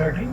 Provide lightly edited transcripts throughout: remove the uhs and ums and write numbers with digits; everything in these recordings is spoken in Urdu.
13,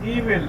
he will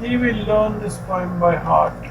he will learn this poem by heart।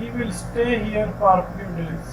he will stay here for a few days।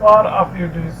for a few days।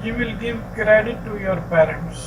You will give credit to your parents।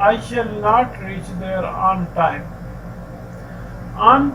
I shall not reach there on time। On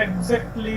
exactly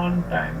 on time।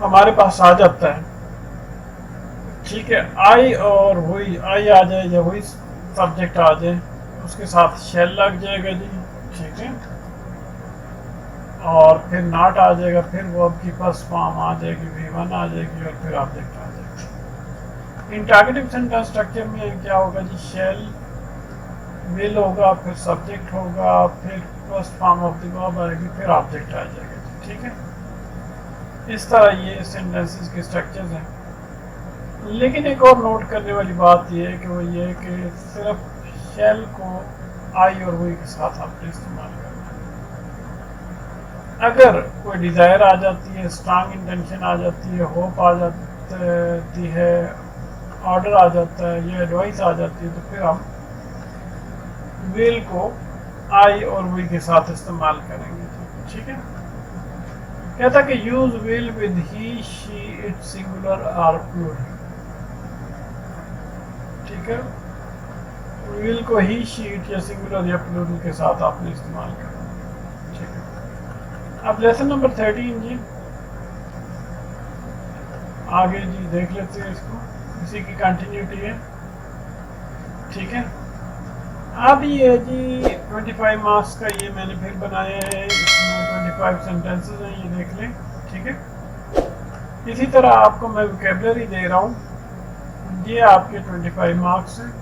ہمارے پاس آ جاتا ہے. ٹھیک ہے, آئی اور وہی آئی آ جائے یا وہی سبجیکٹ آ جائے, اس کے ساتھ شیل لگ جائے گا جی. ٹھیک ہے, اور پھر ناٹ آ جائے گا, پھر وہ آپ کی فرسٹ فارم آ جائے گی, V1 آ جائے گی, اور پھر آبجیکٹ آ جائے گا. انٹراگیٹو سینٹینس اسٹرکچر میں کیا ہوگا جی, شیل ول ہوگا, پھر سبجیکٹ ہوگا, پھر فرسٹ فارم آف دی ورب آئے گی, پھر آبجیکٹ آ جائے گا جی. ٹھیک ہے, اس طرح یہ سینٹینسز کے اسٹرکچرز ہیں. لیکن ایک اور نوٹ کرنے والی بات یہ ہے کہ وہ یہ ہے کہ صرف شیل کو آئی اور وہی کے ساتھ آپ نے استعمال کرنا ہے. اگر کوئی ڈیزائر آ جاتی ہے, اسٹرانگ انٹینشن آ جاتی ہے, ہوپ آ جاتی ہے, آرڈر آ جاتا ہے یا ایڈوائس آ جاتی ہے, تو پھر ہم ویل کو آئی اور وی کے ساتھ استعمال کریں گے. ٹھیک ہے, کہتا کہ use will with he she it singular اور پلورل. ٹھیک ہے, ویل کو ہی شی اٹ یا سنگولر یا پلورل کے ساتھ آپ نے استعمال کرنا. ٹھیک ہے, اب لیسن نمبر 13 جی آگے جی دیکھ لیتے ہیں, اس کو اسی کی کنٹینیوٹی ہے. ٹھیک ہے, اب یہ ہے جی 25 مارکس کا یہ میں نے پھر بنایا ہے, اس میں 25 سینٹینسز ہیں, یہ دیکھ لیں. ٹھیک ہے, اسی طرح آپ کو میں ویکیبلری دے رہا ہوں, یہ آپ کے 25 مارکس ہیں.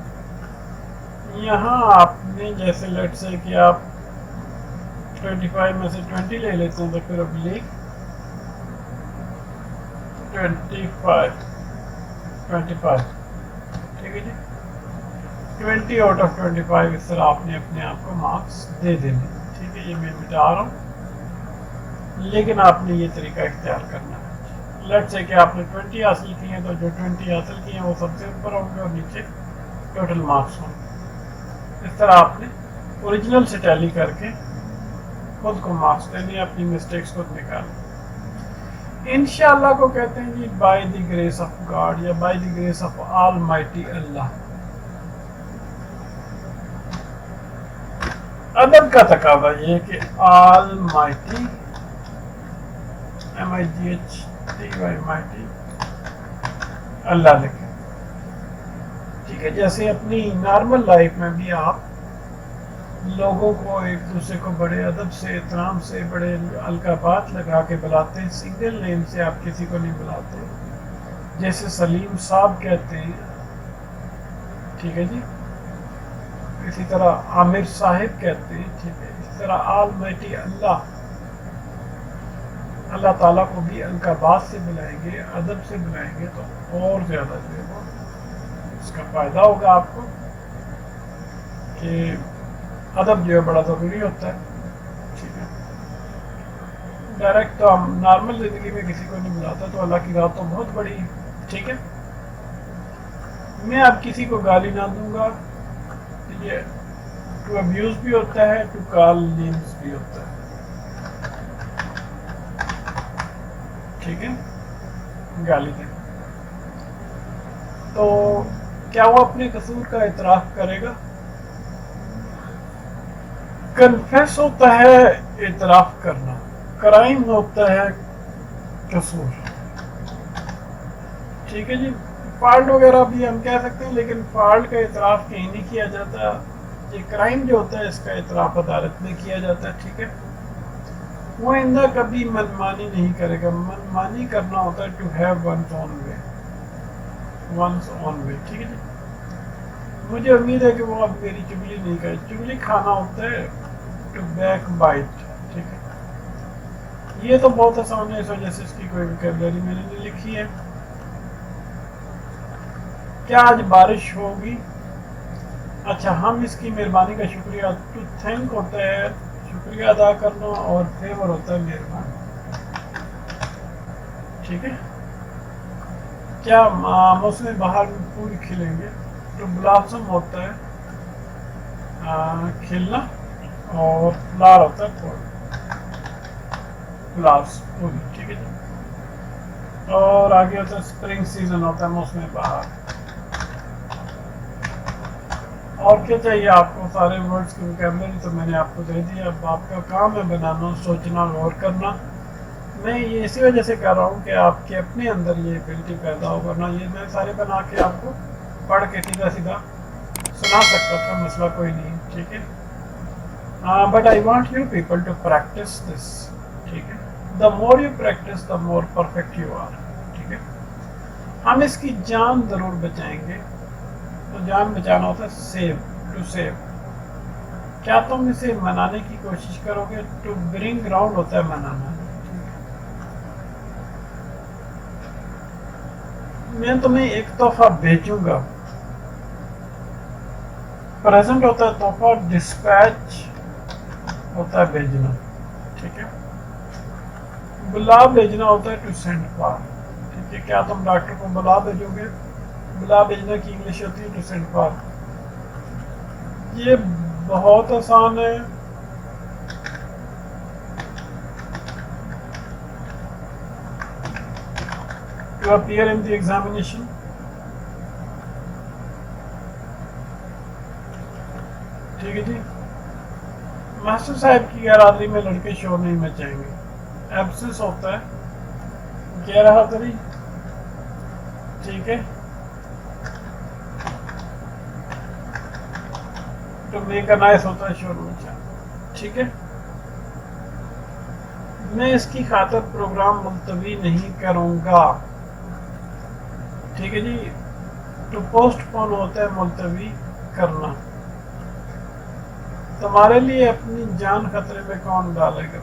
یہاں آپ نے جیسے لیٹ سے کہ آپ 25 میں سے 20 لے لیتے ہیں, تو پھر ابلیک 25. ٹھیک ہے جی, 20 آؤٹ آف 25 اس طرح آپ نے اپنے آپ کو مارکس دے دینے. ٹھیک ہے, یہ میں مٹا رہا ہوں, لیکن آپ نے یہ طریقہ اختیار کرنا ہے. لیٹ سے کہ آپ نے 20 حاصل کیے ہیں, تو جو 20 حاصل کیے ہیں وہ سب سے اوپر ہوں گے اور نیچے ٹوٹل مارکس ہوں گے. اس طرح آپ نے اوریجنل سے ٹیلی کر کے خود کو مارکس دینے, اپنی مسٹیکس کو نکالیں. انشاءاللہ کو کہتے ہیں جی by the grace of God یا by the grace of almighty Allah. ادب کا تقاضا یہ کہ all mighty MIGHTY mighty Allah لکھیں. ٹھیک ہے, جیسے اپنی نارمل لائف میں بھی آپ لوگوں کو ایک دوسرے کو بڑے ادب سے, احترام سے, بڑے القابات لگا کے بلاتے ہیں, سنگل نیم سے آپ کسی کو نہیں بلاتے, جیسے سلیم صاحب کہتے ہیں. ٹھیک ہے جی, اسی طرح عامر صاحب کہتے ہیں. ٹھیک ہے, اس طرح آل مائٹی اللہ, اللہ تعالیٰ کو بھی القابات سے بلائیں گے, ادب سے بلائیں گے, تو اور زیادہ جو ہے وہ اس کا فائدہ ہوگا آپ کو, کہ ادب جو ہے بڑا ضروری ہوتا ہے. ٹھیک ہے, ڈائریکٹ تو ہم نارمل زندگی میں کسی کو نہیں بلاتا, تو اللہ کی رات تو بہت بڑی ہے. ٹھیک ہے, میں اب کسی کو گالی نہ دوں گا. یہ ٹو ابیوز بھی ہوتا ہے, ٹو کال نیمز بھی ہوتا ہے. ٹھیک ہے, گالی دیں تو کیا وہ اپنے قصور کا اعتراف کرے گا؟ کنفیس ہوتا ہے اعتراف کرنا, کرائم ہوتا ہے قصور. ٹھیک ہے جی, فالٹ وغیرہ بھی ہم کہہ سکتے ہیں, لیکن فالٹ کا اعتراف کہیں نہیں کیا جاتا. یہ کرائم جو ہوتا ہے اس کا اعتراف عدالت میں کیا جاتا ہے. ٹھیک ہے, وہ آئندہ کبھی منمانی نہیں کرے گا. منمانی کرنا ہوتا ہے to have one's own way, one's own way. ٹھیک ہے جی, مجھے امید ہے کہ وہ اب میری چگلی نہیں کرے. چگلی کھانا ہوتا ہے ٹو بیک بائٹ. ٹھیک ہے, یہ تو بہت آسان ہے, اس وجہ سے اس کی کوئی ویکیبلری میں نے نہیں لکھی ہے. کیا آج بارش ہوگی؟ اچھا, ہم اس کی مہربانی کا شکریہ, ٹو تھینک ہوتا ہے شکریہ ادا کرنا, اور فیور ہوتا ہے مہربانی. ٹھیک ہے, کیا موسم بہار میں پھول کھلیں گے؟ ٹو بلاسم ہوتا ہے کھلنا, اور فلاور ہوتا ہے پھول, فلاورس پھول. ٹھیک ہے جی, اور آگے ہوتا ہے اسپرنگ سیزن ہوتا ہے موسم بہار. اور کیا چاہیے آپ کو؟ سارے ورڈز کی ویکیبلری تو میں نے آپ کو دے دی. اب آپ کا کام ہے بنانا, سوچنا, غور کرنا. میں یہ اسی وجہ سے کر رہا ہوں کہ آپ کے اپنے اندر یہ ایبلٹی پیدا ہو، ورنہ یہ میں سارے بنا کے آپ کو پڑھ کے سیدھا سیدھا سنا سکتا تھا، مسئلہ کوئی نہیں، ٹھیک ہے. But I want you people to practice this, ٹھیک ہے. The more you practice the more perfect you are, ٹھیک ہے. ہم اس کی جان ضرور بچائیں گے. تو جان بچانا ہوتا ہے سیو، ٹو سیو. کیا تم اسے منانے کی کوشش کرو گے؟ ٹو برنگ راؤنڈ ہوتا ہے منانا. میں تمہیں ایک تحفہ بھیجوں گا. پریزنٹ ہوتا ہے تحفہ، ڈسپیچ ہوتا ہے بھیجنا، ٹھیک ہے. بلا بھیجنا ہوتا ہے ٹو سینڈ فار، ٹھیک ہے. کیا تم ڈاکٹر کو بلا بھیجو گے؟ بلا بھیجنا کی انگلش ہوتی ہے ٹو سینڈ فار. یہ بہت آسان ہے. To appear in the examination, ٹھیک ہے جی. ماسٹر صاحب کی غیر حاضری میں لڑکے شور نہیں مچائیں گے. ایبسنس ہوتا ہے غیر حاضری، ٹھیک ہے. ٹو میک اے نائس ہوتا ہے شور مچانا، ٹھیک ہے. میں اس کی خاطر پروگرام ملتوی نہیں کروں گا، ٹھیک ہے جی. ٹو پوسٹ پون ہوتا ہے ملتوی کرنا. تمہارے لیے اپنی جان خطرے میں کون ڈالے گا؟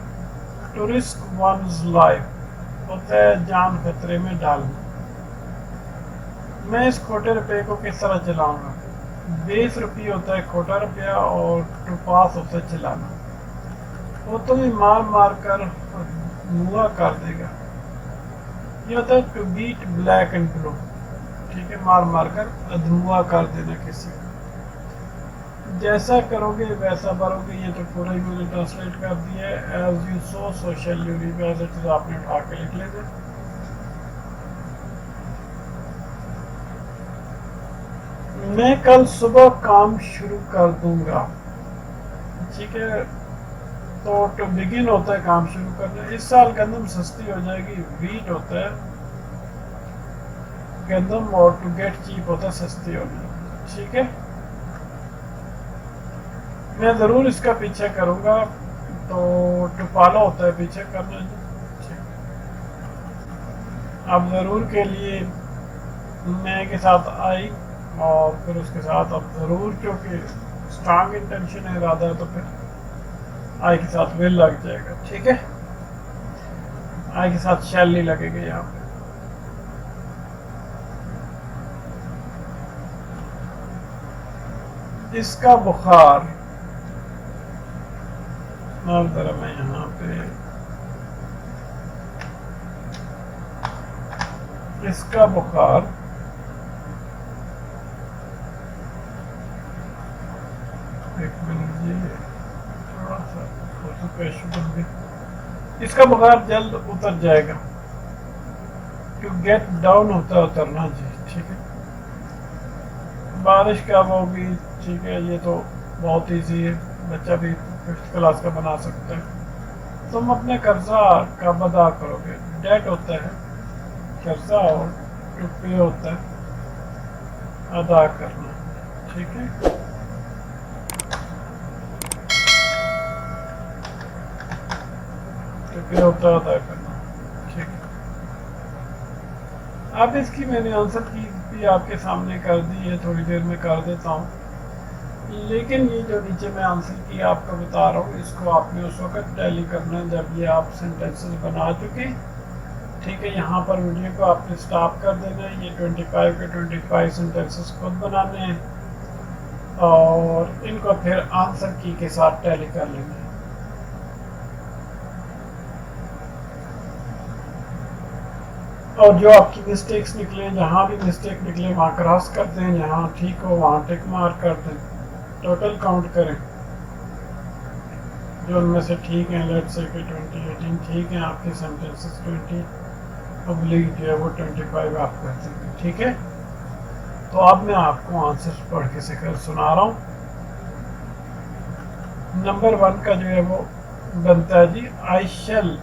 ٹو رسک ونز لائف ہوتا ہے جان خطرے میں ڈالنا. میں اس کھوٹے روپے کو کس طرح چلاؤں گا؟ 20 روپیہ ہوتا ہے کھوٹا روپیہ، اور ٹو پاس ہوتا ہے چلانا. وہ تمہیں مار مار کر منہ کر دے گا. یہ ہوتا ہے ٹو بیٹ بلیک اینڈ بلو، ٹھیک ہے. مار مار کر ادھموا کر دینا کسی کو. جیسا کرو گے ویسا بھرو گے، یہ تو پورا ہی میں نے ٹرانسلیٹ کر دیا ہے. As you sow so shall you reap, as it is آپ نے اٹھا کے لکھ لینا. میں کل صبح کام شروع کر دوں گا، ٹھیک ہے. تو ٹو بگن ہوتا ہے کام شروع کرنا. اس سال گندم سستی ہو جائے گی. ویٹ ہوتا ہے گندم، اور ٹو گیٹ چیپ ہوتا ہے سستی ہونا، ٹھیک ہے. میں ضرور اس کا پیچھے کروں گا. تو ٹو فالو ہوتا ہے پیچھے کرنا جی. اب ضرور کے لیے میں کے ساتھ آئی، اور پھر اس کے ساتھ اب ضرور، کیونکہ اسٹرانگ انٹینشن ہے، ارادہ ہے، تو پھر آئی کے ساتھ ول لگ جائے گا، ٹھیک ہے. آئی کے ساتھ شیل نہیں لگے گا یہاں پہ. اس کا بخار، ذرا میں یہاں پہ اس کا بخار ایک منٹ جی، تھوڑا سا ہو چکا ہے شوگر بھی. اس کا بخار جلد اتر جائے گا. ٹو گیٹ ڈاؤن ہوتا ہے اترنا جی، ٹھیک ہے. بارش کب ہوگی؟ ٹھیک ہے، یہ تو بہت ایزی ہے، بچہ بھی 5th کلاس کا بنا سکتا ہے. تم اپنے قرضہ کب ادا کرو گے؟ ڈیٹ ہوتا ہے قرضہ، اور ٹو پے ہوتا ہے ادا کرنا، ٹھیک ہے. ٹو پے ہوتا ہے ادا کرنا، ٹھیک ہے. اب اس کی میں نے آنسر کی بھی آپ کے سامنے کر دی ہے، تھوڑی دیر میں کر دیتا ہوں. لیکن یہ جو نیچے میں آنسر کی آپ کو بتا رہا ہوں، اس کو آپ نے اس وقت ٹیلی کرنا ہے جب یہ آپ سینٹینسز بنا چکے، ٹھیک ہے. یہاں پر ویڈیو کو آپ نے سٹاپ کر دینا ہے. یہ 25 کے 25 سینٹینسز خود بنانے ہیں، اور ان کو پھر آنسر کی کے ساتھ ٹیلی کر لینا ہے. اور جو آپ کی مسٹیکس نکلیں، جہاں بھی مسٹیک نکلے وہاں کراس کر دیں، جہاں ٹھیک ہو وہاں ٹک مارک کر دیں. ٹوٹل کاؤنٹ کریں جو ان میں سے ٹھیک ہیں. لیٹ سے کہ 2018 ٹھیک ہیں آپ کے سینٹینسز، 20 ابلیغ جو ہے وہ 25 آپ کر دیں گے، ٹھیک ہے. تو اب میں آپ کو آنسر پڑھ کے سنا رہا ہوں. نمبر 1 کا جو ہے وہ بنتا ہے جی، I shall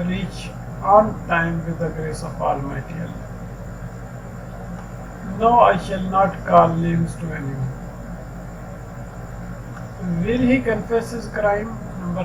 reach on time with the grace of Almighty Allah. No, I shall not call names to anyone. Will he confess his crime? Number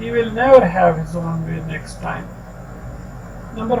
He will never have his own way next time. Number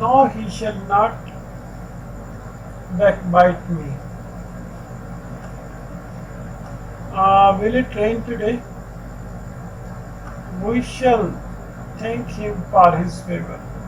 No, he shall not backbite me. Will he train today? We shall thank him for his favor.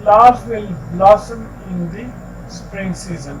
Flowers will blossom in the spring season.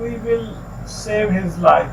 we will save his life.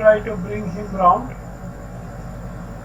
try to bring him round.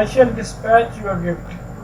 I shall dispatch you a gift.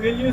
Will you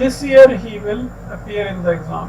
This year he will appear in the exam.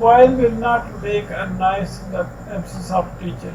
Boys will not make a noise in the absence of teacher.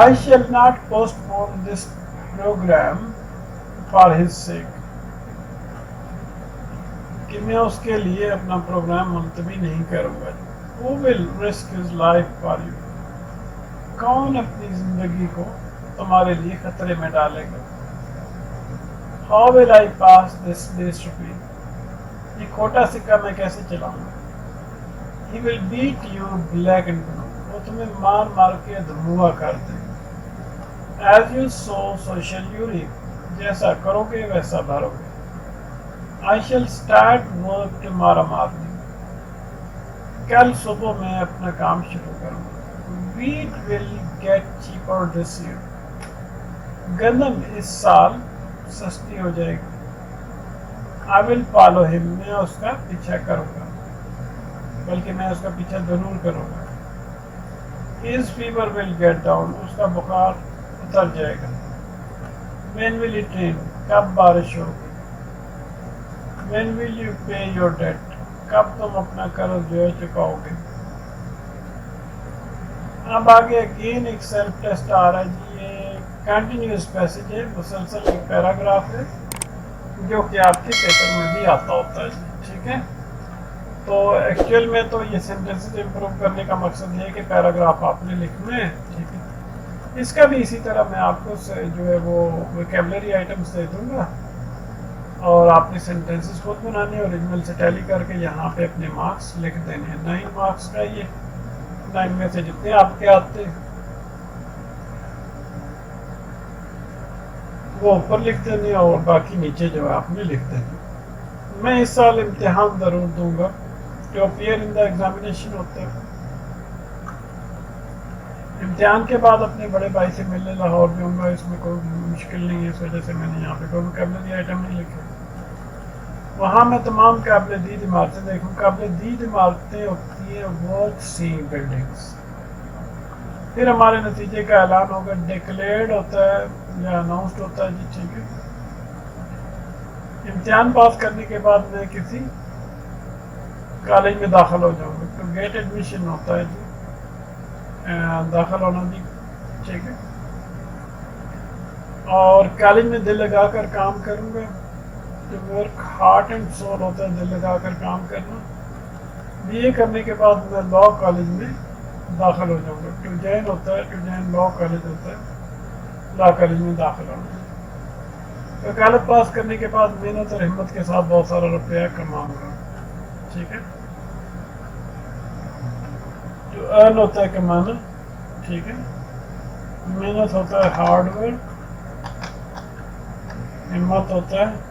I shall not postpone this program for his sake. کہ میں اس کے لیے اپنا پروگرام ملتوی نہیں کروں گا. Who will risk his life for you? کون اپنی زندگی کو تمہارے لیے خطرے میں ڈالے گا؟ How will I pass this base rupee? یہ کھوٹا سکہ میں کیسے چلاؤں گا؟ He will beat you black and blue. وہ تمہیں مار مار کے دھموا کر دے گا. As you sow, so shall you reap. جیسا کرو گے ویسا بھرو گے. I shall start work tomorrow morning. کل صبح میں اپنا کام شروع کروں گا. Wheat will get cheaper this year. گندم اس سال سستی ہو جائے گی. I will follow him. میں اس کا پیچھا کروں گا, بلکہ میں اس کا پیچھا ضرور کروں گا. His fever will get down. اس کا بخار اتر جائے گا. When will it rain? کب بارش ہوگی. When will you pay your debt? کب تم اپنا قرض جو ہے چکاؤ گے. اب آگے اگین ایک سیلف ٹیسٹ آ رہا ہے جی. یہ کنٹینیوس پیسج ہے, مسلسل ایک پیراگراف ہے جو کہ آپ کے پیپر میں بھی آتا ہوتا ہے. ٹھیک ہے. تو ایکچوئل میں تو یہ سینٹینسز امپروو کرنے کا مقصد یہ ہے کہ پیراگراف آپ نے لکھنا ہے. ٹھیک ہے. اس کا بھی اسی طرح میں آپ کو جو ہے وہ ویکیبلری آئٹمس دے دوں گا, اور آپ نے سینٹینسز خود بنانے اور اوریجنل سے ٹیلی کر کے یہاں پہ اپنے مارکس لکھ دینے ہیں. 9 مارکس کا یہ 9 میں سے جتنے آپ کے آتے وہ اوپر لکھ دینے, اور باقی نیچے جو ہے آپ نے لکھ دینے. میں اس سال امتحان ضرور دوں گا جو اپیئر ان دا ایگزامینیشن ہوتا ہے. امتحان کے بعد اپنے بڑے بھائی سے ملنے لاہور بھی ہوں گا. اس میں کوئی مشکل نہیں ہے, اس وجہ سے میں نے یہاں پہ کوئی ویکیبلری آئٹم نہیں لکھے. وہاں میں تمام قابل دید عمارتیں دیکھوں. قابل دید عمارتیں ہوتی ہیں ورتھ سیئنگ بلڈنگس. پھر ہمارے نتیجے کا اعلان ہوگا. ڈکلیئرڈ ہوتا ہے یا اناؤنسڈ ہوتا ہے جی. ٹھیک ہے. امتحان پاس کرنے کے بعد میں کسی کالج میں داخل ہو جاؤں گا. تو گیٹ ایڈمیشن ہوتا ہے جی, داخل ہونا بھی. ٹھیک ہے. اور کالج میں دل لگا کر کام کروں گا. To work heart and soul ہوتا ہے دل لگا کر کام کرنا. بی اے کرنے کے بعد میں لاء کالج میں داخل ہو جاؤں گا. ٹو جوائن ہوتا ہے, ٹو جوائن لاء کالج ہوتا ہے, لاء کالج میں داخل ہونا. وکالت پاس کرنے کے بعد محنت اور ہمت کے ساتھ بہت سارا روپیہ کماؤں گا. ٹھیک ہے. ٹو ارن ہوتا ہے کمانا. ٹھیک ہے. محنت ہوتا ہے ہارڈ ورک. ہمت ہوتا ہے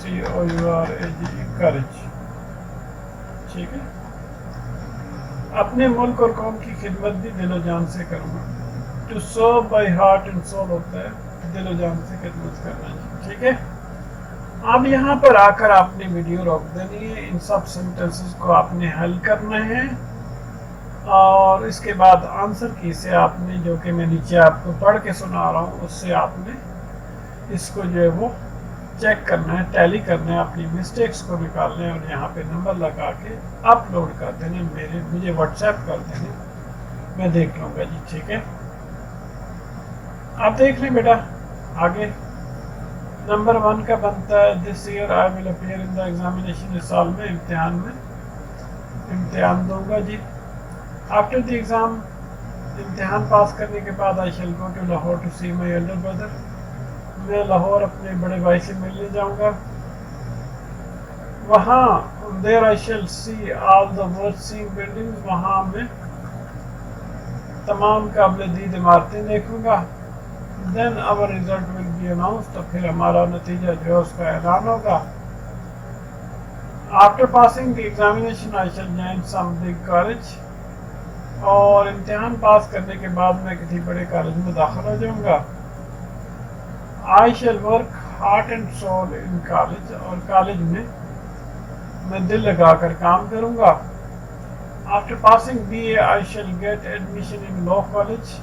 COURAGE کریج. ٹھیک ہے. اپنے ملک اور قوم کی خدمت بھی دل و جان سے کروں گا. To serve by heart and soul ہوتا ہے دل و جان سے خدمت کرنا. ٹھیک ہے. اب یہاں پر آ کر آپ نے ویڈیو روک دینی ہے. ان سب سینٹینسز کو آپ نے حل کرنا ہے, اور اس کے بعد آنسر کی سے آپ نے, جو کہ میں نیچے آپ کو پڑھ کے سنا رہا ہوں, اس سے آپ نے اس کو جو ہے وہ چیک کرنا ہے، ٹیلی کرنا ہے، اپنی مسٹیکس کو نکالنا ہے اور یہاں پہ نمبر لگا کے اپلوڈ کر دینے، مجھے واٹس ایپ کر دینے، میں دیکھ لوں گا جی، ٹھیک ہے؟ آپ دیکھ لیں بیٹا آگے۔ نمبر 1 کا بنتا ہے this year I will appear in the examination, اس سال میں امتحان دوں گا جی۔ آفٹر دی ایگزام، امتحان پاس کرنے کے بعد I shall go to Lahore to see my elder brother, میں لاہور اپنے بڑے بھائی سے ملنے جاؤں گا، وہاں there I shall see all the worth seeing buildings, وہاں میں تمام قابل دید عمارتیں دیکھوں گا۔ Then our result will be announce, تو پھر ہمارا نتیجہ جو ہے اس کا اعلان ہوگا۔ After passing the examination I shall join some big college, اور امتحان پاس کرنے کے بعد میں کسی بڑے کالج میں داخل ہو جاؤں گا۔ I shall work heart and soul in college, اور کالج میں دل لگا کر کام کروں گا۔ After passing B A I shall get admission in law college,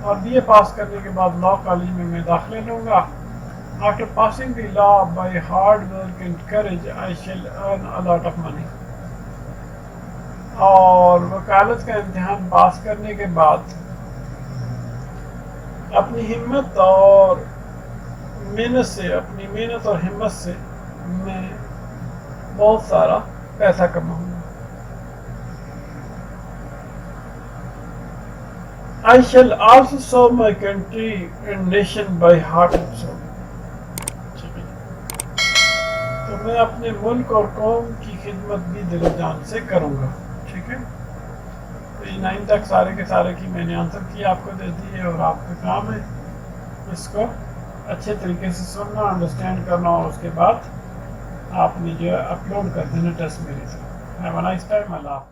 اور بی اے پاس کرنے کے بعد لا کالج میں داخلہ لوں گا۔ After passing the law by hard work and courage I shall earn a lot of money, اور وکالت کا امتحان پاس کرنے کے بعد اپنی ہمت اور محنت سے، اپنی محنت اور ہمت سے میں بہت سارا پیسہ کماؤں گا۔ I shall also serve my country and nation by heart and soul، تو میں اپنے ملک اور قوم کی خدمت بھی دل و جان سے کروں گا، ٹھیک ہے؟ تو یہ 9 تک سارے کے سارے کی میں نے آنسر کی آپ کو دے دی ہے، اور آپ کا کام ہے اس کو اچھے طریقے سے سننا، انڈرسٹینڈ کرنا، اور اس کے بعد آپ نے جو ہے اپلوڈ کر دینا ٹیسٹ میرے سے۔ ہیو اے نائس ٹائم، اللہ حافظ۔